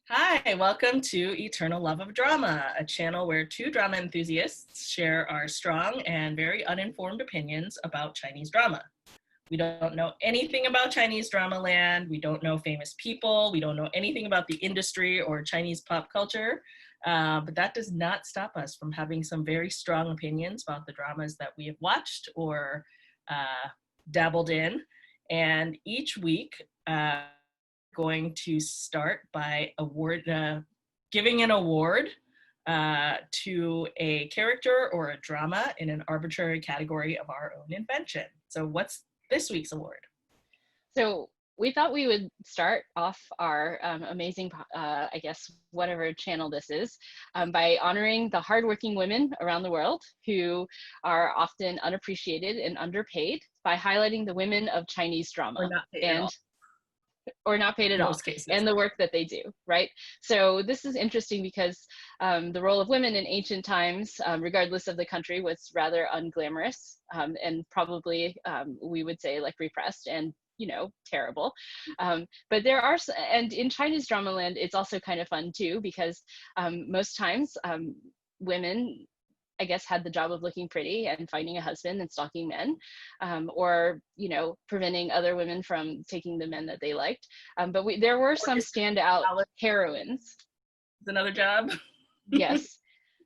Hi, welcome to Eternal Love of Drama, a channel where two drama enthusiasts share our strong and very uninformed opinions about Chinese drama. We don't know anything about Chinese drama land. We don't know famous people. We don't know anything about the industry or Chinese pop culture. But that does not stop us from having some very strong opinions about the dramas that we have watched or dabbled in. And each week, going to start by giving an award to a character or a drama in an arbitrary category of our own invention. So what's this week's award? So we thought we would start off our amazing, I guess, whatever channel this is, by honoring the hardworking women around the world who are often unappreciated and underpaid by highlighting the women of Chinese drama. Or not paid at all. Or not paid at all, and the work that they do, right? So this is interesting because the role of women in ancient times, regardless of the country, was rather unglamorous and probably, we would say, like repressed and terrible. But there are, and in Chinese drama land, it's also kind of fun too, because most times women, I guess, had the job of looking pretty and finding a husband and stalking men, or preventing other women from taking the men that they liked. But there were some standout heroines. It's another job. Yes,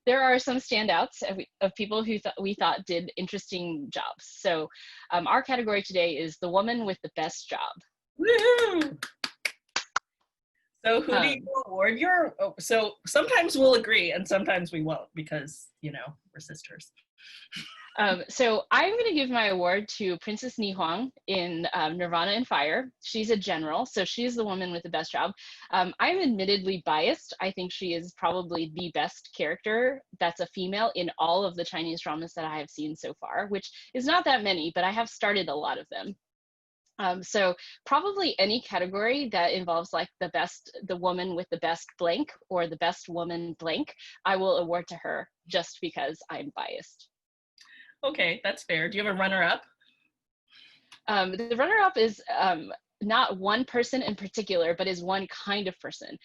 there are some standouts of people who we thought did interesting jobs. So our category today is the woman with the best job. Woo-hoo! So who do you award your? So sometimes we'll agree and sometimes we won't because we're sisters. So I'm going to give my award to Princess Ni Huang in Nirvana and Fire. She's a general, so she's the woman with the best job. I'm admittedly biased. I think she is probably the best character that's a female in all of the Chinese dramas that I have seen so far, which is not that many, but I have started a lot of them. So probably any category that involves like the woman with the best blank or the best woman blank, I will award to her just because I'm biased. Okay, that's fair. Do you have a runner-up? The runner-up is not one person in particular, but is one kind of person.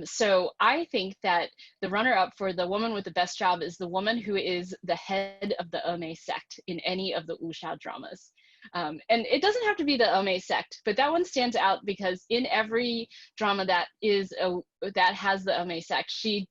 So I think that the runner-up for the woman with the best job is the woman who is the head of the Eme sect in any of the wuxia dramas. And it doesn't have to be the Eme sect, but that one stands out because in every drama that has the Eme sect, she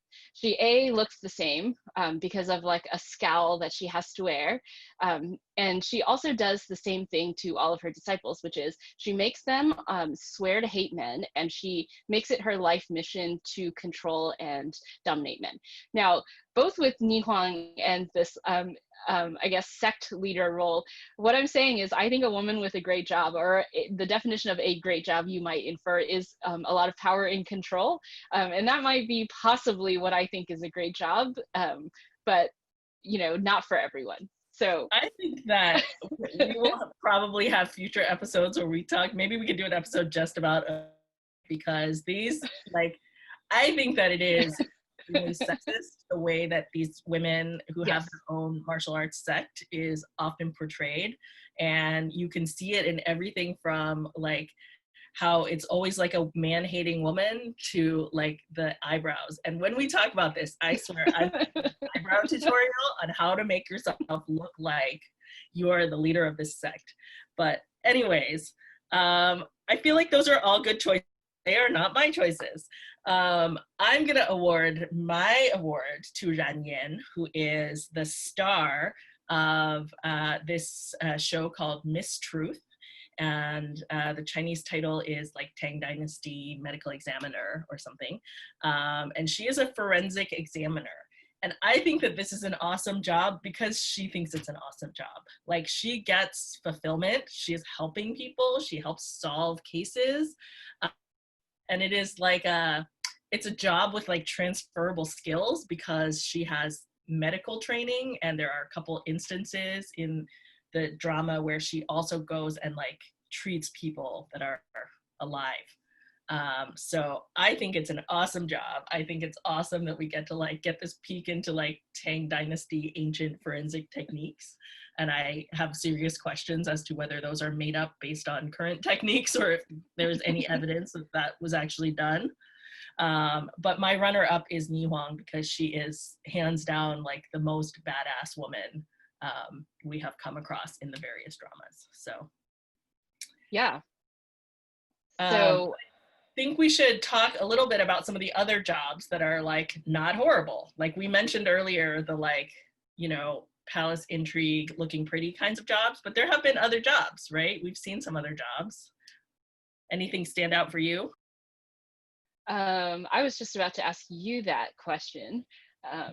looks the same because of like a scowl that she has to wear. And she also does the same thing to all of her disciples, which is she makes them swear to hate men, and she makes it her life mission to control and dominate men. Now, both with Ni Huang and this, I guess, sect leader role, what I'm saying is I think a woman with a great job, or the definition of a great job you might infer, is a lot of power and control. And that might be possibly what I think is a great job, but not for everyone. So I think that we will probably have future episodes where we talk. Maybe we could do an episode just about because I think that it is really sexist the way that these women who have their own martial arts sect is often portrayed, and you can see it in everything from like how it's always like a man-hating woman to like the eyebrows. And when we talk about this, I swear I'm eyebrow tutorial on how to make yourself look like you're the leader of this sect. But anyways, I feel like those are all good choices. They are not my choices. I'm gonna award my award to Ran Yan, who is the star of this show called Miss Truth. And the Chinese title is like Tang Dynasty Medical Examiner or something. And she is a forensic examiner. And I think that this is an awesome job because she thinks it's an awesome job. Like, she gets fulfillment. She is helping people. She helps solve cases. And it is like it's a job with like transferable skills because she has medical training, and there are a couple instances in the drama where she also goes and like treats people that are alive. So I think it's an awesome job. I think it's awesome that we get to like get this peek into like Tang Dynasty ancient forensic techniques. And I have serious questions as to whether those are made up based on current techniques or if there's any evidence that that was actually done. But my runner-up is Ni Huang because she is hands down like the most badass woman we have come across in the various dramas. So Yeah. I So think we should talk a little bit about some of the other jobs that are like not horrible. Like we mentioned earlier, the like, you know, palace intrigue, looking pretty kinds of jobs, but there have been other jobs, right? We've seen some other jobs. Anything stand out for you? I was just about to ask you that question.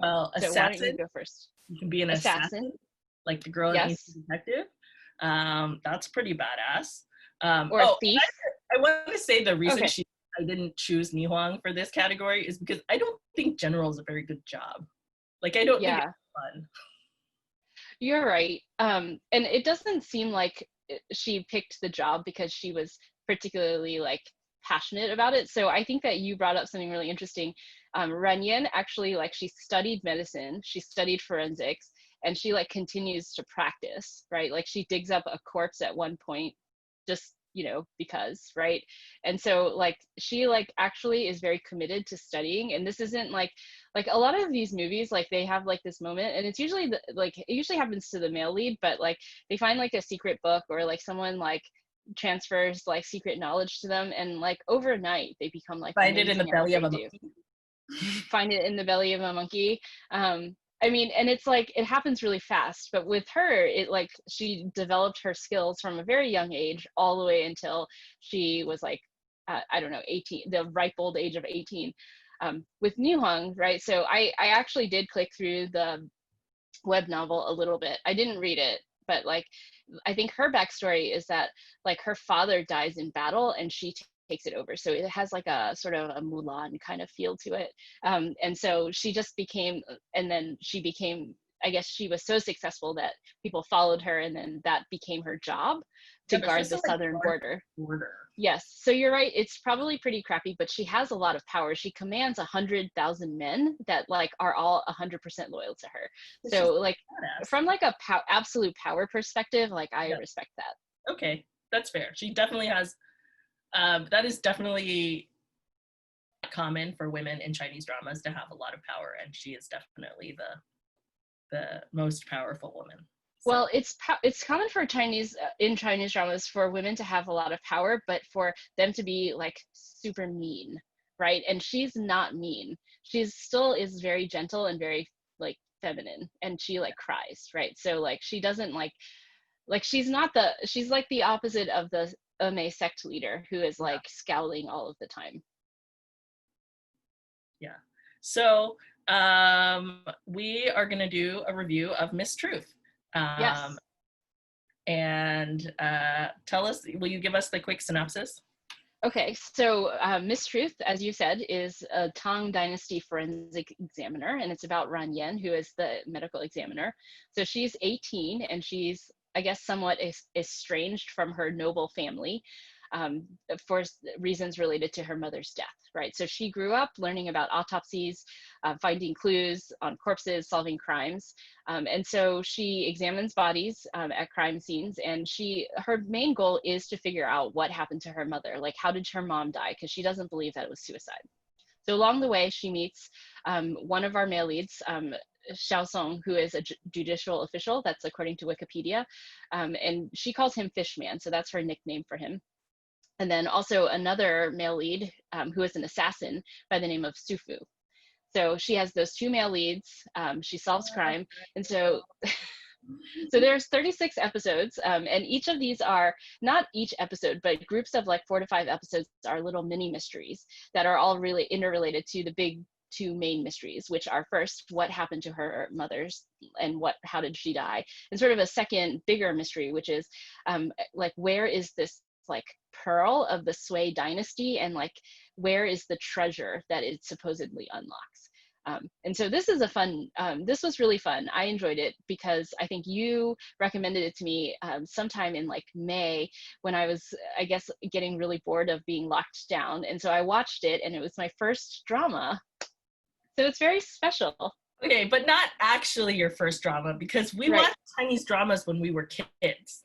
Well, So why don't you assassin. go first? You can be an Assassin. assassin, like the girl in Yes. Ancient Detective. That's pretty badass. Or a thief. I want to say the reason Okay. I didn't choose Ni Huang for this category is because I don't think general is a very good job. Like I don't think Yeah, it's fun. you're right. And it doesn't seem like she picked the job because she was particularly like passionate about it. So I think that you brought up something really interesting. Ran Yen actually, like, she studied medicine, she studied forensics, and she like continues to practice, right? Like she digs up a corpse at one point, just, you know, because, right? And so like she like actually is very committed to studying. And this isn't like a lot of these movies, like they have like this moment, and it's usually like it usually happens to the male lead, but like they find like a secret book, or like someone like transfers like secret knowledge to them, and like overnight they become like Find it in the amazing at what belly of they a do. monkey. Find it in the belly of a monkey. I mean, and it's like it happens really fast, but with her, it like she developed her skills from a very young age all the way until she was like, I don't know, 18, the ripe old age of 18. With New Hung, right? So I actually did click through the web novel a little bit. I didn't read it, but like I think her backstory is that like her father dies in battle and she takes it over. So it has like a sort of a Mulan kind of feel to it. And so she just became, and then she became, I guess she was so successful that people followed her, and then that became her job to Yeah, but guard she's the still like southern border. border. Yes, so you're right. It's probably pretty crappy, but she has a lot of power. She commands 100,000 men that like are all 100% loyal to her. But she's So like badass. from like a absolute power perspective, like I Yeah. respect that. Okay, that's fair. She definitely has. That is definitely common for women in Chinese dramas to have a lot of power, and she is definitely the most powerful woman. So Well, it's common for Chinese in Chinese dramas for women to have a lot of power, but for them to be like super mean, right? And she's not mean. She's still is very gentle and very like feminine, and she like cries, right? So like she doesn't like she's not the she's like the opposite of the Ame sect leader who is yeah, like scowling all of the time. yeah. So we are gonna do a review of Miss Truth. Um, Yes. and tell us, will you give us the quick synopsis? Okay, so Miss Truth, as you said, is a Tang Dynasty forensic examiner, and it's about Ran Yen, who is the medical examiner. So she's 18, and she's, I guess, somewhat estranged from her noble family um, for reasons related to her mother's death, right? So she grew up learning about autopsies, finding clues on corpses, solving crimes. And so she examines bodies at crime scenes, and her main goal is to figure out what happened to her mother. Like, how did her mom die? Because she doesn't believe that it was suicide. So along the way, she meets one of our male leads, Xiao Song, who is a judicial official. That's according to Wikipedia. And she calls him Fishman, so that's her nickname for him. And then also another male lead who is an assassin by the name of Sufu. So she has those two male leads. She solves crime, and so there's 36 episodes, and each of these are not each episode, but groups of like 4 to 5 episodes are little mini mysteries that are all really interrelated to the big two main mysteries, which are first, what happened to her mother's, and how did she die, and sort of a second bigger mystery, which is like, where is this like pearl of the Sui dynasty, and like where is the treasure that it supposedly unlocks. And so this is this was really fun. I enjoyed it because I think you recommended it to me sometime in like May, when I was, I guess, getting really bored of being locked down. And so I watched it, and it was my first drama. So it's very special. Okay, but not actually your first drama, because we Right. watched Chinese dramas when we were kids.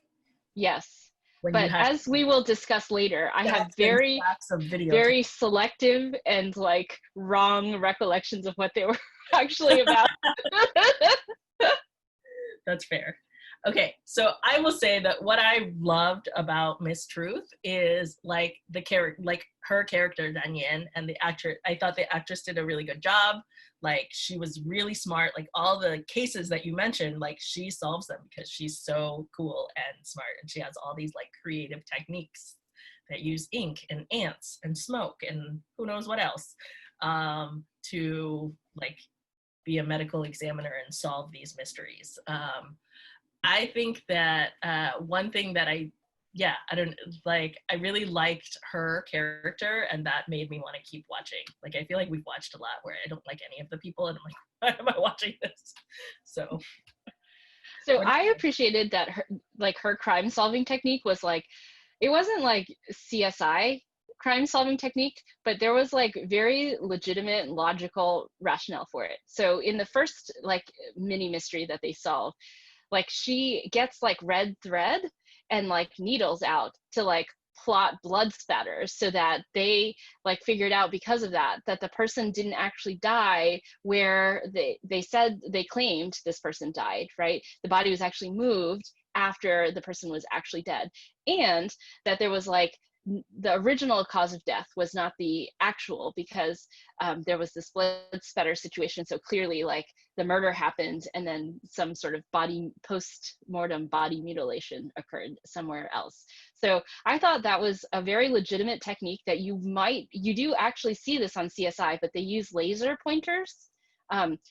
Yes. when you But have as we will discuss later, I have stacks and very, stacks of videotape. very selective and like wrong recollections of what they were actually about. That's fair. Okay, so I will say that what I loved about Miss Truth is like the character, like her character Dan Yen, and the actress. I thought the actress did a really good job. Like she was really smart. Like all the cases that you mentioned, like she solves them because she's so cool and smart, and she has all these like creative techniques that use ink and ants and smoke and who knows what else to like be a medical examiner and solve these mysteries. I think that one thing that I really liked her character, and that made me want to keep watching. Like, I feel like we've watched a lot where I don't like any of the people, and I'm like, why am I watching this? So I appreciated that her crime solving technique was like, it wasn't like CSI crime solving technique, but there was like very legitimate logical rationale for it. So in the first like mini mystery that they solve, like she gets like red thread and like needles out to like plot blood spatters so that they like figured out because of that the person didn't actually die where they said they claimed this person died, right? The body was actually moved after the person was actually dead, and that there was like the original cause of death was not the actual, because there was this blood spatter situation. So clearly like the murder happened and then some sort of post-mortem body mutilation occurred somewhere else. So I thought that was a very legitimate technique that you do actually see this on CSI, but they use laser pointers.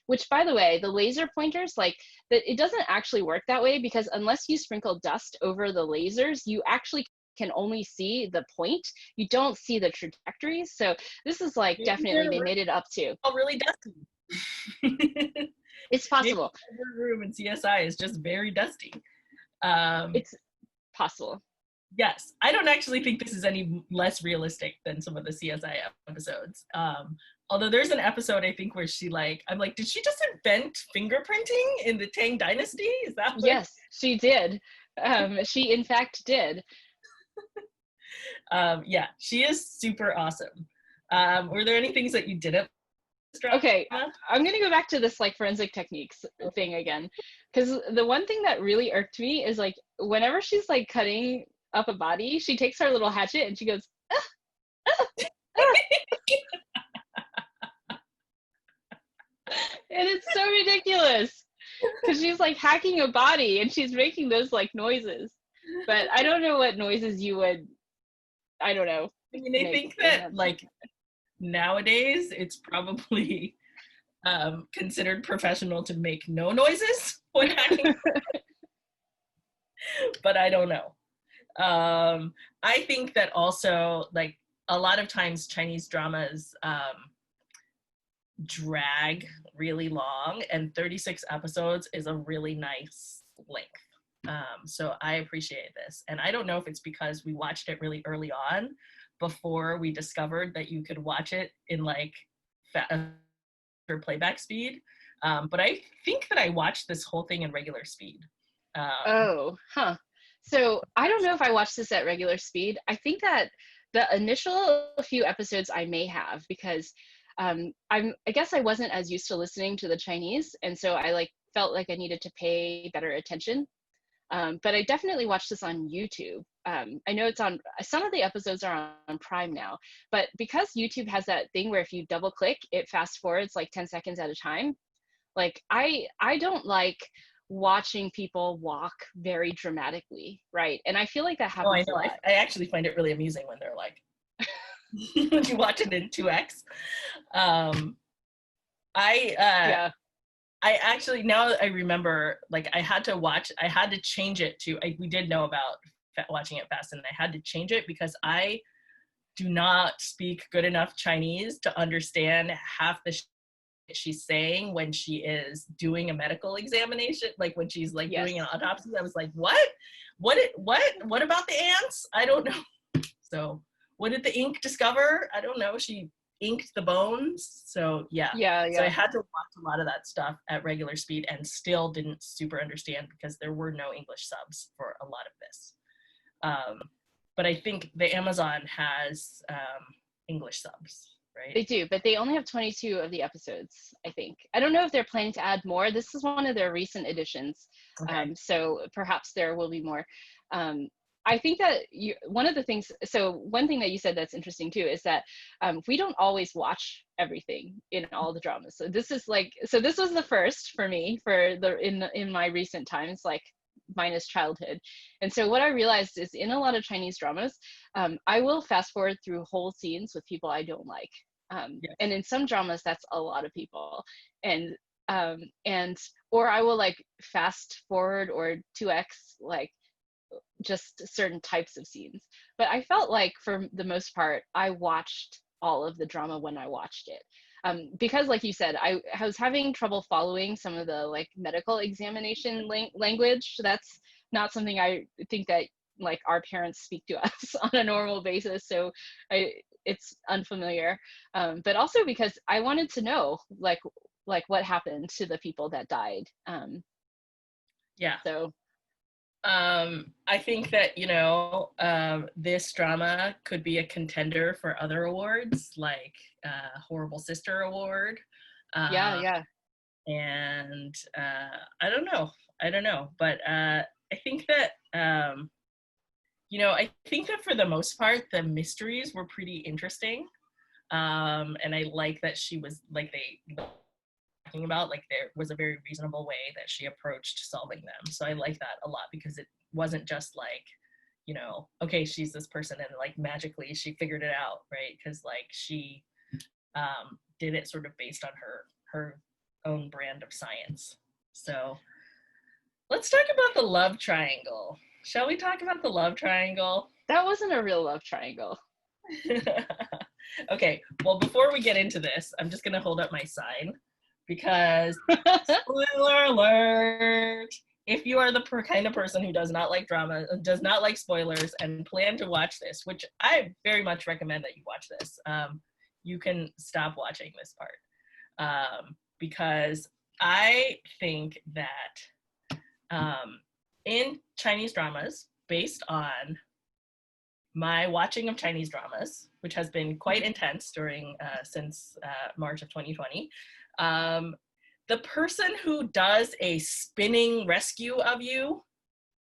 Which, by the way, the laser pointers, like that, it doesn't actually work that way, because unless you sprinkle dust over the lasers, you actually can only see the point. You don't see the trajectories. So this is like definitely they made it up to. Oh, really dusty. It's possible. Maybe the room in CSI is just very dusty. It's possible. Yes, I don't actually think this is any less realistic than some of the CSI episodes. Although there's an episode I think where she I'm like, did she just invent fingerprinting in the Tang Dynasty? Is that what? Yes, she did. She in fact did. Yeah, she is super awesome. Were there any things that you didn't? Okay, I'm gonna go back to this like forensic techniques thing again, because the one thing that really irked me is like whenever she's like cutting up a body, she takes her little hatchet and she goes, ah, ah, ah. And it's so ridiculous because she's like hacking a body and she's making those like noises, but I don't know what noises you would, I don't know. I mean, I think that like nowadays it's probably considered professional to make no noises when hacking. But I don't know. I think that also like a lot of times Chinese dramas drag really long, and 36 episodes is a really nice length. So I appreciate this. And I don't know if it's because we watched it really early on before we discovered that you could watch it in like faster playback speed. But I think that I watched this whole thing in regular speed. So I don't know if I watched this at regular speed. I think that the initial few episodes I may have, because I guess I wasn't as used to listening to the Chinese, and so I like felt like I needed to pay better attention. But I definitely watched this on YouTube. I know it's on, some of the episodes are on Prime now, but because YouTube has that thing where if you double click, it fast forwards like 10 seconds at a time. Like I don't like watching people walk very dramatically, right? And I feel like that happens. Oh, I know. I actually find it really amusing when they're like, when you watch it in 2x. I actually, now I remember, like I had to change it to, we did know about watching it fast, and I had to change it because I do not speak good enough Chinese to understand half the she's saying when she is doing a medical examination, like when she's like doing an autopsy. I was like, what about the ants? I don't know. So what did the ink discover? I don't know. She inked the bones. So yeah. So I had to watch a lot of that stuff at regular speed and still didn't super understand because there were no English subs for a lot of this. But I think the Amazon has English subs, right? They do, but they only have 22 of the episodes, I think. I don't know if they're planning to add more. This is one of their recent additions. Okay. So perhaps there will be more. I think that one of the things, so one thing that you said that's interesting too is that we don't always watch everything in all the dramas. So this is like, so this was the first for me for the in my recent times, like minus childhood. And so what I realized is in a lot of Chinese dramas, I will fast forward through whole scenes with people I don't like. Yes. And in some dramas, that's a lot of people. And or I will like fast forward or 2x like just certain types of scenes. But I felt like for the most part, I watched all of the drama when I watched it. Because like you said, I was having trouble following some of the like medical examination language. That's not something I think that like our parents speak to us on a normal basis. So it's unfamiliar. But also because I wanted to know like what happened to the people that died. Yeah. So I think that, you know, this drama could be a contender for other awards, like Horrible Sister Award. yeah. And I don't know, but I think that, you know, I think that for the most part, the mysteries were pretty interesting. And I like that she was like talking about, like there was a very reasonable way that she approached solving them. So I like that a lot because it wasn't just like, you know, okay, she's this person and like magically she figured it out, right? Because like she did it sort of based on her own brand of science. So let's talk about the love triangle. Shall we talk about the love triangle? That wasn't a real love triangle. Okay, well, before we get into this, I'm just gonna hold up my sign because spoiler alert, if you are the kind of person who does not like drama, does not like spoilers, and plan to watch this, which I very much recommend that you watch this, you can stop watching this part, because I think that in Chinese dramas, based on my watching of Chinese dramas, which has been quite intense during since March of 2020, the person who does a spinning rescue of you,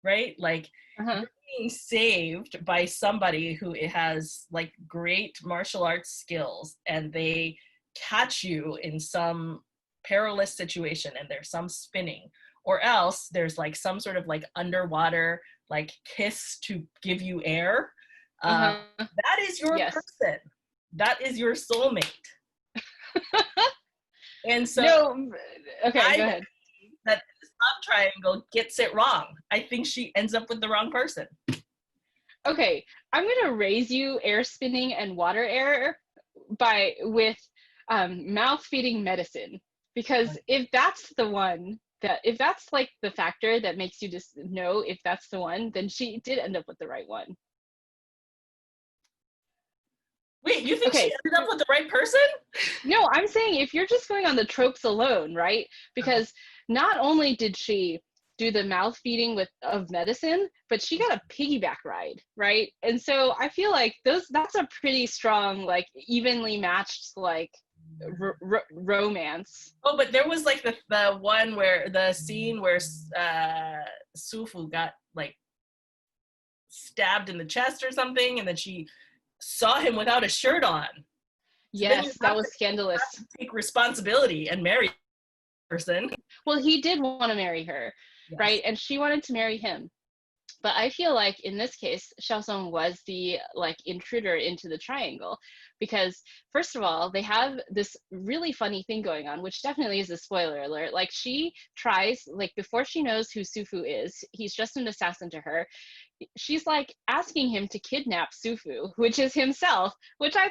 right? Like you're being saved by somebody who has like great martial arts skills and they catch you in some perilous situation and there's some spinning, or else there's like some sort of like underwater like kiss to give you air. That is your person. That is your soulmate. And so no, okay, go ahead. That this love triangle gets it wrong. I think she ends up with the wrong person. Okay, I'm gonna raise you air spinning and water air with mouth feeding medicine, because if that's the one if that's like the factor that makes you just know if that's the one, then she did end up with the right one. Wait, you think she ended up with the right person? No, I'm saying if you're just going on the tropes alone, right? Because not only did she do the mouth feeding of medicine, but she got a piggyback ride, right? And so I feel like that's a pretty strong, like evenly matched, like romance. Oh, but there was like the one where the scene where Sufu got like stabbed in the chest or something, and then she saw him without a shirt on. So yes, that was scandalous. Take responsibility and marry the person. Well, he did want to marry her, yes, right? And she wanted to marry him. But I feel like in this case, Xiaosong was the like intruder into the triangle, because first of all, they have this really funny thing going on, which definitely is a spoiler alert. Like she tries, like before she knows who Sufu is, he's just an assassin to her. She's like asking him to kidnap Sufu, which is himself, which I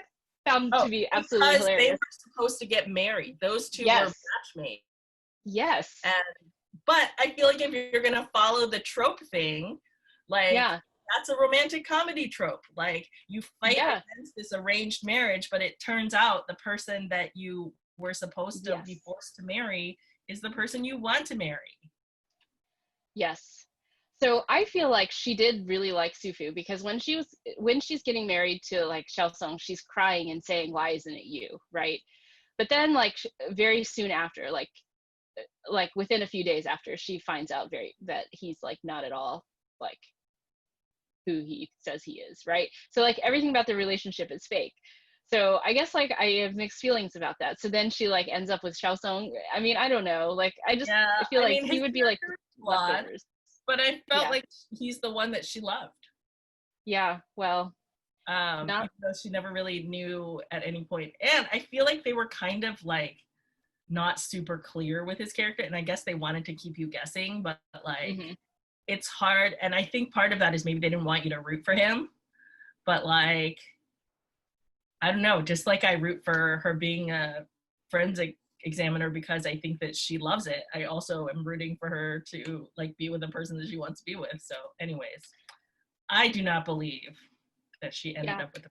found to be absolutely hilarious. They were supposed to get married. Those two were matchmates. Yes. But I feel like if you're gonna follow the trope thing, like that's a romantic comedy trope. Like you fight against this arranged marriage, but it turns out the person that you were supposed to be forced to marry is the person you want to marry. Yes. So I feel like she did really like Sufu, because when she's getting married to like Xiaosong, she's crying and saying, "Why isn't it you?" Right? But then like very soon after, like within a few days after, she finds out very that he's like not at all like who he says he is, right? So like everything about the relationship is fake. So I guess like I have mixed feelings about that. So then she like ends up with Xiaosong. I mean, I don't know. Like I just Yeah, feel I like mean, his he would be like character is flawed, leftovers. but I felt Yeah. like he's the one that she loved. Yeah. Well, not Even though she never really knew at any point. And I feel like they were kind of like not super clear with his character, and I guess they wanted to keep you guessing, but like mm-hmm. it's hard. And I think part of that is maybe they didn't want you to root for him, but like I don't know, just like I root for her being a forensic examiner because I think that she loves it, I also am rooting for her to like be with the person that she wants to be with. So anyways, I do not believe that she ended Yeah. up with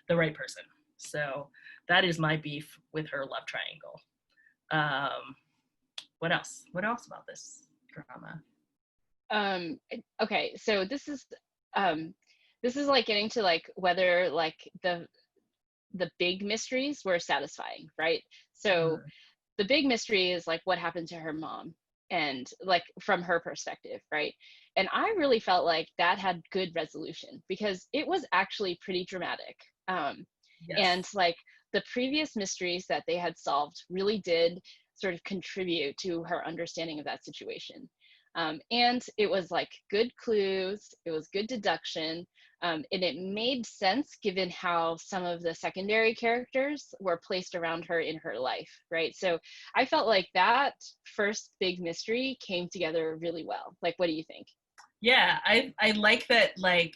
the right person. So that is my beef with her love triangle. Um, what else? What else about this drama? Okay, so this is like getting to like whether like the big mysteries were satisfying, right? So Mm, the big mystery is like what happened to her mom, and like from her perspective, right? And I really felt like that had good resolution, because it was actually pretty dramatic. And yes. like the previous mysteries that they had solved really did sort of contribute to her understanding of that situation. And it was like good clues, it was good deduction, and it made sense given how some of the secondary characters were placed around her in her life, right? So I felt like that first big mystery came together really well. Like, what do you think? Yeah, I like that like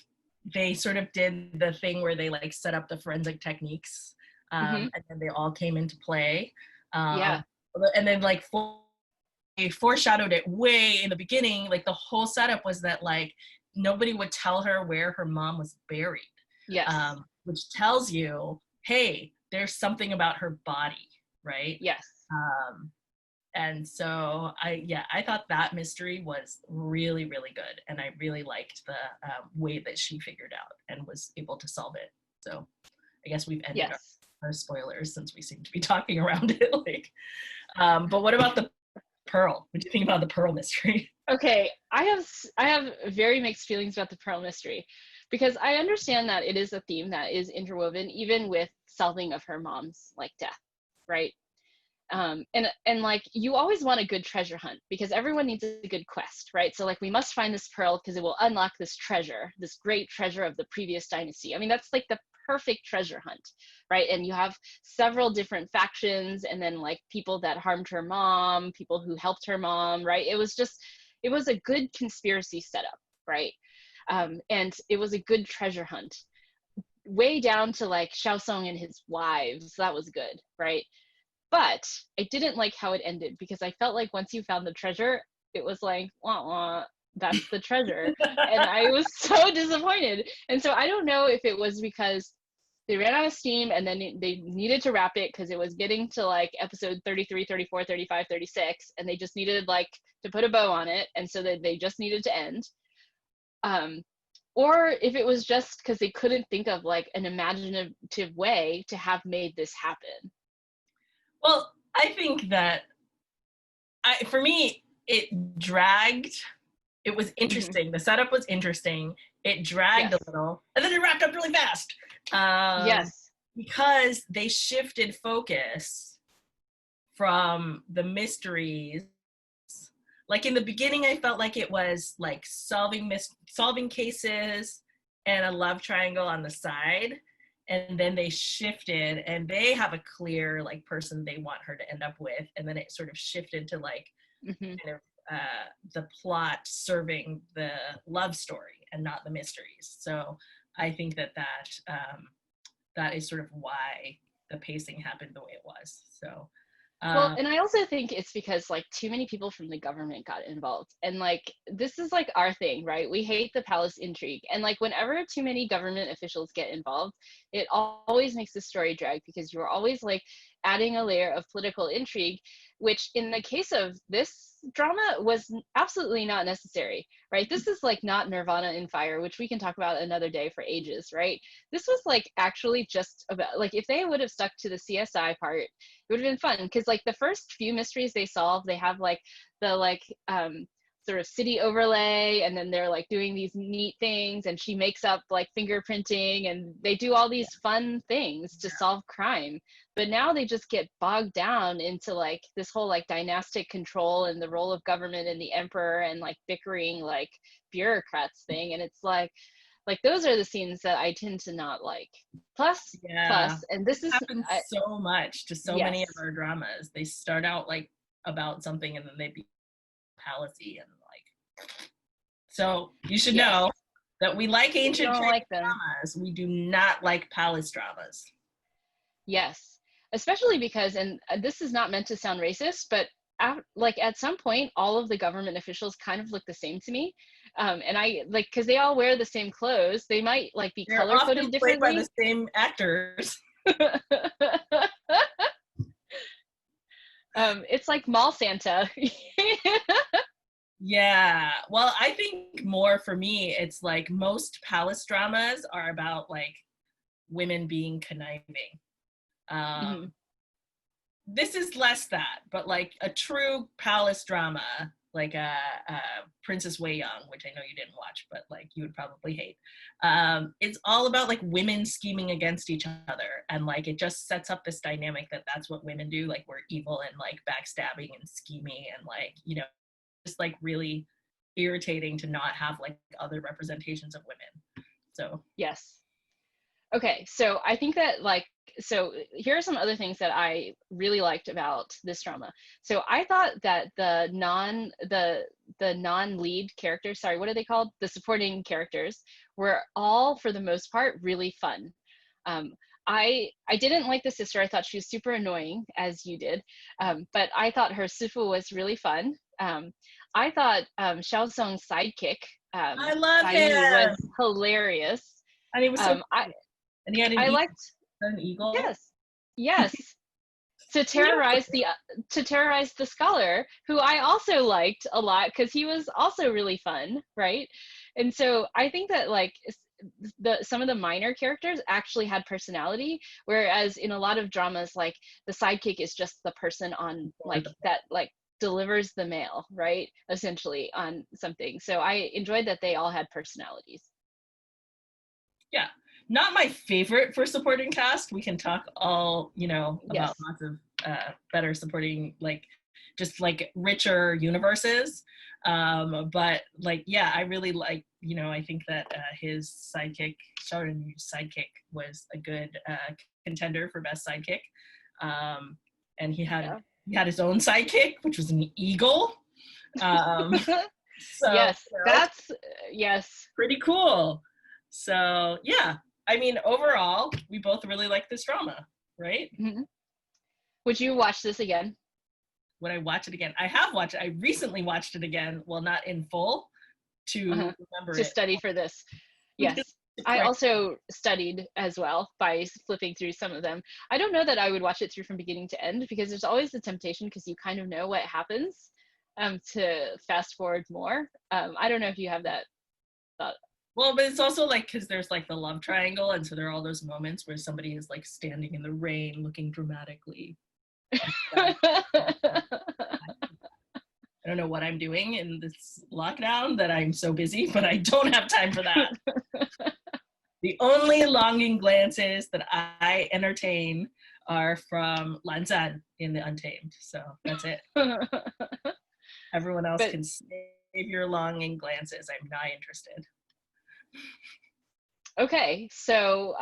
they sort of did the thing where they like set up the forensic techniques, Mm-hmm. and then they all came into play. Um, Yeah. and then like they foreshadowed it way in the beginning. Like the whole setup was that like nobody would tell her where her mom was buried, Yes. which tells you, hey, there's something about her body, right? Yes. Um, and so I thought that mystery was really really good, and I really liked the way that she figured out and was able to solve it. So I guess we've ended Yes. our spoilers since we seem to be talking around it. Like, but what about the pearl? What do you think about the pearl mystery? Okay, I have very mixed feelings about the Pearl mystery, because I understand that it is a theme that is interwoven even with solving of her mom's like death, right? And like you always want a good treasure hunt, because everyone needs a good quest, right? So like we must find this pearl because it will unlock this treasure, this great treasure of the previous dynasty. I mean, that's like the perfect treasure hunt, right? And you have several different factions, and then like people that harmed her mom, people who helped her mom, right? It was a good conspiracy setup, right? And it was a good treasure hunt, way down to like Xiaosong and his wives. That was good, right? But I didn't like how it ended, because I felt like once you found the treasure, it was like, wah, wah, that's the treasure. And I was so disappointed. And so I don't know if it was because they ran out of steam and then they needed to wrap it because it was getting to like episode 33, 34, 35, 36, and they just needed like to put a bow on it. And so that they just needed to end. Um, or if it was just because they couldn't think of like an imaginative way to have made this happen. Well, I think that for me it dragged. It was Mm-hmm. interesting. The setup was interesting. It dragged a Yes. little, and then it wrapped up really fast, Yes. because they shifted focus from the mysteries. Like in the beginning, I felt like it was like solving cases and a love triangle on the side, and then they shifted, and they have a clear like person they want her to end up with, and then it sort of shifted to like Mm-hmm. kind of the plot serving the love story and not the mysteries. So I think that that is sort of why the pacing happened the way it was. So Well, um, and I also think it's because like too many people from the government got involved. And like this is like our thing, right? We hate the palace intrigue. And like whenever too many government officials get involved, it always makes the story drag, because you're always like adding a layer of political intrigue, which in the case of this drama was absolutely not necessary, right? This is like not Nirvana in Fire, which we can talk about another day for ages, right? This was like actually just about, like, if they would have stuck to the CSI part, it would have been fun, because like the first few mysteries they solve, they have like the sort of city overlay, and then they're like doing these neat things, and she makes up like fingerprinting, and they do all these fun things to solve crime. But now they just get bogged down into like this whole like dynastic control and the role of government and the emperor and like bickering like bureaucrats thing, and it's like those are the scenes that I tend to not like. Plus, and this happens so much to so many of yes. our dramas. They start out like about something, and then they be palacy, and like, so you should know that we like ancient dramas. We do not like palace dramas. Yes, especially because, and this is not meant to sound racist, but like at some point, all of the government officials kind of look the same to me, and I like, because they all wear the same clothes. They might like be color coded differently. Played by the same actors. It's like mall Santa. Yeah, well, I think more for me, it's like most palace dramas are about like women being conniving. This is less that, but like a true palace drama, like a Princess Wei Young, which I know you didn't watch, but like you would probably hate. It's all about like women scheming against each other, and like it just sets up this dynamic that that's what women do. Like we're evil and like backstabbing and scheming, and like, you know, just like really irritating to not have like other representations of women. So yes. Okay, so I think that like, so here are some other things that I really liked about this drama. So I thought that the non-lead characters, sorry, what are they called? The supporting characters were all, for the most part, really fun. I didn't like the sister. I thought she was super annoying, as you did. But I thought her Sifu was really fun. I thought Xiao Song's sidekick, I love him. was hilarious. And he was so and he had an eagle. Yes. to terrorize the scholar, who I also liked a lot because he was also really fun, right? And so I think that like some of the minor characters actually had personality, whereas in a lot of dramas, like the sidekick is just the person on like that like delivers the mail, right? Essentially on something. So I enjoyed that they all had personalities. Yeah. Not my favorite for supporting cast. We can talk all, you know, about lots of better supporting, like just like richer universes. But like, yeah, I really like, you know, I think that his sidekick, Xiaoren's sidekick, was a good contender for best sidekick. And he had his own sidekick, which was an eagle. So yes, that's pretty cool. So yeah, I mean, overall, we both really like this drama, right? Mm-hmm. Would you watch this again? Would I watch it again? I have watched it. I recently watched it again. Well, not in full, to remember to study for this. Yes. I also studied as well by flipping through some of them. I don't know that I would watch it through from beginning to end, because there's always the temptation, because you kind of know what happens, to fast forward more. I don't know if you have that thought. Well, but it's also like, because there's like the love triangle, and so there are all those moments where somebody is like standing in the rain looking dramatically. I don't know what I'm doing in this lockdown that I'm so busy, but I don't have time for that. The only longing glances that I entertain are from Lan Zhan in The Untamed. So that's it. Everyone else can save your longing glances. I'm not interested. Okay, so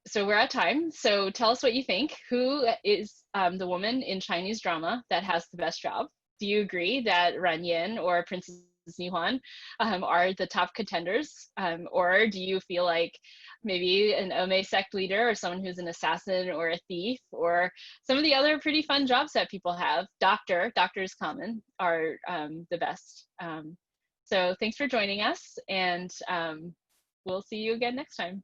so we're at time. So tell us what you think. Who is the woman in Chinese drama that has the best job? Do you agree that Ran Yin or Princess Nihuan are the top contenders? Or do you feel like maybe an Ome sect leader, or someone who's an assassin or a thief, or some of the other pretty fun jobs that people have, doctor is common, are the best? So thanks for joining us, and we'll see you again next time.